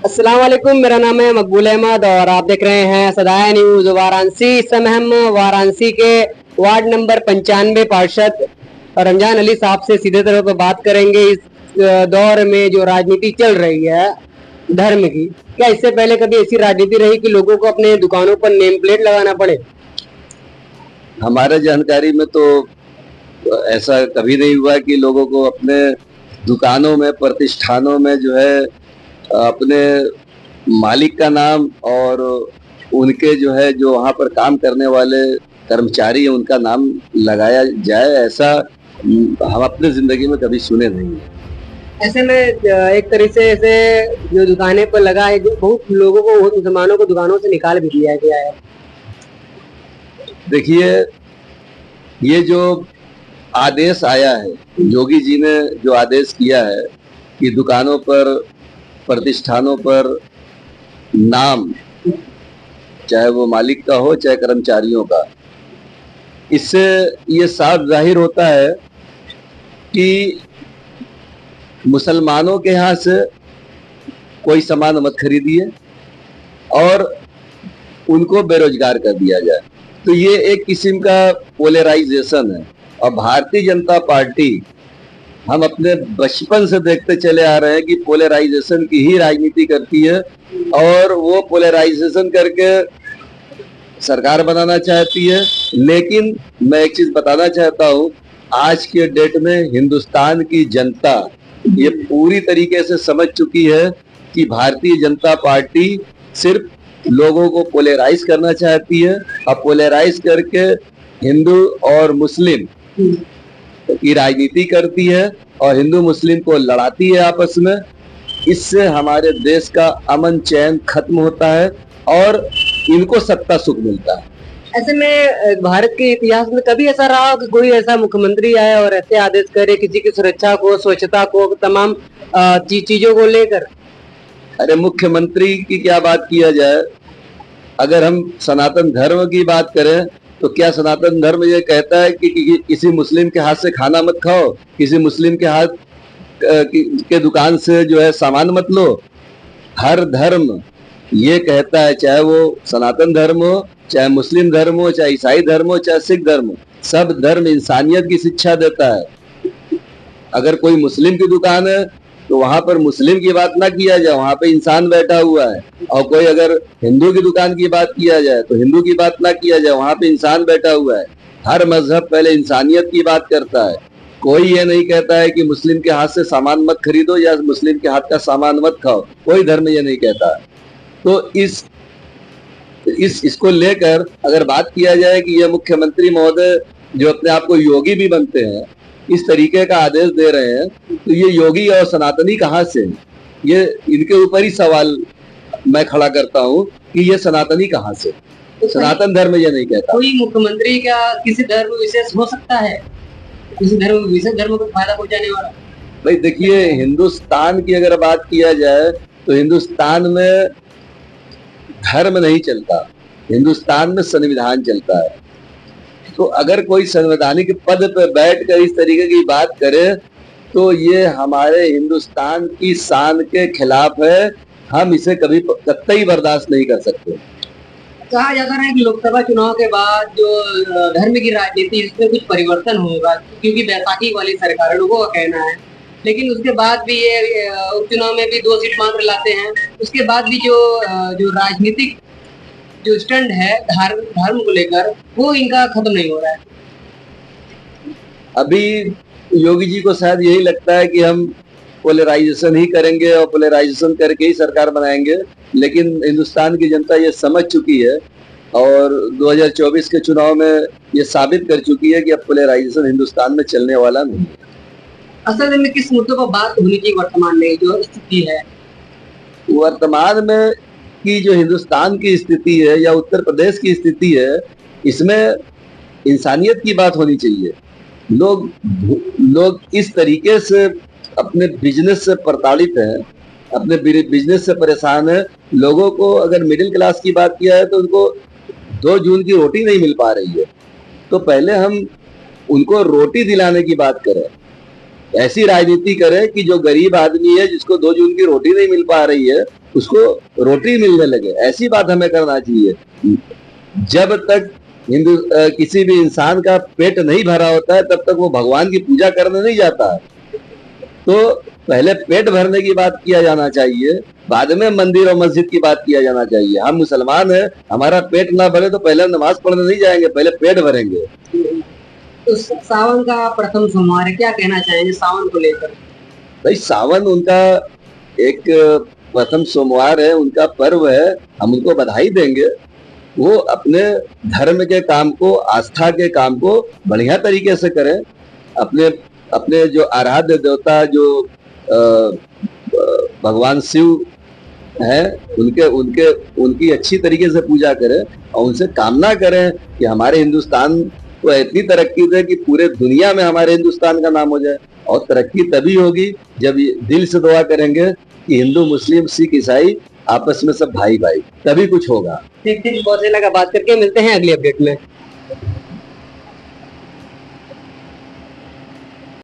अस्सलाम वालेकुम, मेरा नाम है मकबूल अहमद और आप देख रहे हैं सदाया न्यूज वाराणसी। इस समय हम वाराणसी के वार्ड नंबर 95 पार्षद रमजान अली साहब से सीधे तौर पर बात करेंगे। इस दौर में जो राजनीति चल रही है धर्म की, क्या इससे पहले कभी ऐसी राजनीति रही कि लोगों को अपने दुकानों पर नेम प्लेट लगाना पड़े? हमारे जानकारी में तो ऐसा कभी नहीं हुआ कि लोगों को अपने दुकानों में, प्रतिष्ठानों में जो है अपने मालिक का नाम और उनके जो है जो वहाँ पर काम करने वाले कर्मचारी हैं उनका नाम लगाया जाए, ऐसा हम अपने जिंदगी में कभी सुने नहीं है। ऐसे में एक तरह से ऐसे जो दुकानें पर लगा है, जो बहुत लोगों को, मुसलमानों को दुकानों से निकाल भी दिया गया है। देखिए, ये जो आदेश आया है, योगी जी ने जो आदेश किया है कि दुकानों पर, प्रतिष्ठानों पर नाम, चाहे वो मालिक का हो चाहे कर्मचारियों का, इससे ये साफ जाहिर होता है कि मुसलमानों के यहाँ से कोई सामान मत खरीदिए और उनको बेरोजगार कर दिया जाए। तो ये एक किस्म का पोलराइजेशन है। और भारतीय जनता पार्टी, हम अपने बचपन से देखते चले आ रहे हैं कि पोलराइजेशन की ही राजनीति करती है और वो पोलराइजेशन करके सरकार बनाना चाहती है। लेकिन मैं एक चीज बताना चाहता हूँ, आज के डेट में हिंदुस्तान की जनता ये पूरी तरीके से समझ चुकी है कि भारतीय जनता पार्टी सिर्फ लोगों को पोलराइज करना चाहती है और पोलराइज करके हिंदू और मुस्लिम की राजनीति करती है और हिंदू मुस्लिम को लड़ाती है आपस में। इससे हमारे देश का अमन चैन खत्म होता है और इनको सत्ता सुख मिलता है। ऐसे में भारत के इतिहास में कभी ऐसा रहा कि कोई ऐसा मुख्यमंत्री आए और ऐसे आदेश करे किसी की सुरक्षा को, स्वच्छता को, तमाम चीजों को लेकर? अरे, मुख्यमंत्री की क्या बात किया जाए, अगर हम सनातन धर्म की बात करें तो क्या सनातन धर्म ये कहता है कि किसी मुस्लिम के हाथ से खाना मत खाओ, किसी मुस्लिम के हाथ के दुकान से जो है सामान मत लो? हर धर्म ये कहता है, चाहे वो सनातन धर्म हो, चाहे मुस्लिम धर्म हो, चाहे ईसाई धर्म हो, चाहे सिख धर्म हो, सब धर्म इंसानियत की शिक्षा देता है। अगर कोई मुस्लिम की दुकान है तो वहां पर मुस्लिम की बात ना किया जाए, वहां पे इंसान बैठा हुआ है। और कोई अगर हिंदू की दुकान की बात किया जाए तो हिंदू की बात ना किया जाए, वहां पे इंसान बैठा हुआ है। हर मजहब पहले इंसानियत की बात करता है। कोई ये नहीं कहता है कि मुस्लिम के हाथ से सामान मत खरीदो या मुस्लिम के हाथ का सामान मत खाओ, कोई धर्म ये नहीं कहता है। तो इसको लेकर अगर बात किया जाए कि ये मुख्यमंत्री महोदय जो अपने आप को योगी भी बनते हैं, इस तरीके का आदेश दे रहे हैं, तो ये योगी और सनातनी कहाँ से? ये इनके ऊपर ही सवाल मैं खड़ा करता हूँ कि ये सनातनी कहाँ से? सनातन धर्म ये नहीं कहता। कोई मुख्यमंत्री क्या किसी धर्म विशेष हो सकता है, किसी धर्म विशेष धर्म को फायदा पहुंचाने वाला? भाई देखिए, हिंदुस्तान की अगर बात किया जाए तो हिंदुस्तान में धर्म नहीं चलता, हिंदुस्तान में संविधान चलता है। तो अगर कोई संवैधानिक पद पर बैठकर इस तरीके की बात करे तो ये हमारे हिंदुस्तान की शान के खिलाफ है। हम इसे कभी कतई बर्दाश्त नहीं कर सकते। कहा जाता है कि लोकसभा चुनाव के बाद जो धर्म की राजनीति, इसमें कुछ परिवर्तन होगा, क्योंकि बैसाखी वाली सरकार, लोगों का कहना है। लेकिन उसके बाद भी ये उपचुनाव में भी 2 सीट मात्र लाते हैं। उसके बाद भी जो राजनीतिक जो स्टैंड है धर्म को लेकर, वो इनका खत्म नहीं हो रहा है। अभी योगी जी को शायद यही लगता है कि हम पोलराइजेशन ही करेंगे और पोलराइजेशन करके ही सरकार बनाएंगे। लेकिन हिंदुस्तान की जनता ये समझ चुकी है और 2024 के चुनाव में ये साबित कर चुकी है कि अब पोलराइजेशन हिंदुस्तान में चलने वाला नहीं है। असल में किस मुद्दों पर बात होनी चाहिए वर्तमान में जो स्थिति है? वर्तमान में की जो हिंदुस्तान की स्थिति है या उत्तर प्रदेश की स्थिति है, इसमें इंसानियत की बात होनी चाहिए। लोग इस तरीके से अपने बिजनेस से प्रताड़ित हैं, अपने बिजनेस से परेशान है। लोगों को अगर मिडिल क्लास की बात किया है तो उनको 2 जून की रोटी नहीं मिल पा रही है। तो पहले हम उनको रोटी दिलाने की बात करें। ऐसी राजनीति करे कि जो गरीब आदमी है, जिसको 2 जून की रोटी नहीं मिल पा रही है, उसको रोटी मिलने लगे। ऐसी बात हमें करना चाहिए। जब तक किसी भी इंसान का पेट नहीं भरा होता है, तब तक वो भगवान की पूजा करने नहीं जाता। तो पहले पेट भरने की बात किया जाना चाहिए, बाद में मंदिर और मस्जिद की बात किया जाना चाहिए। हम मुसलमान हैं, हमारा पेट ना भरे तो पहले नमाज पढ़ने नहीं जाएंगे, पहले पेट भरेंगे। तो सावन का प्रथम सोमवार है, क्या कहना चाहेंगे सावन को लेकर? भाई सावन उनका एक प्रथम सोमवार है, उनका पर्व है, हम उनको बधाई देंगे। वो अपने धर्म के काम को, आस्था के काम को बढ़िया तरीके से करें। अपने अपने जो आराध्य देवता जो भगवान शिव है, उनकी अच्छी तरीके से पूजा करें और उनसे कामना करें कि हमारे हिंदुस्तान को इतनी तरक्की दे कि पूरे दुनिया में हमारे हिंदुस्तान का नाम हो जाए। और तरक्की तभी होगी जब दिल से दुआ करेंगे कि हिंदू, मुस्लिम, सिख, ईसाई आपस में सब भाई भाई, तभी कुछ होगा। ठीक ठीक, बहुत अच्छा लगा बात करके। मिलते हैं अगली अपडेट में।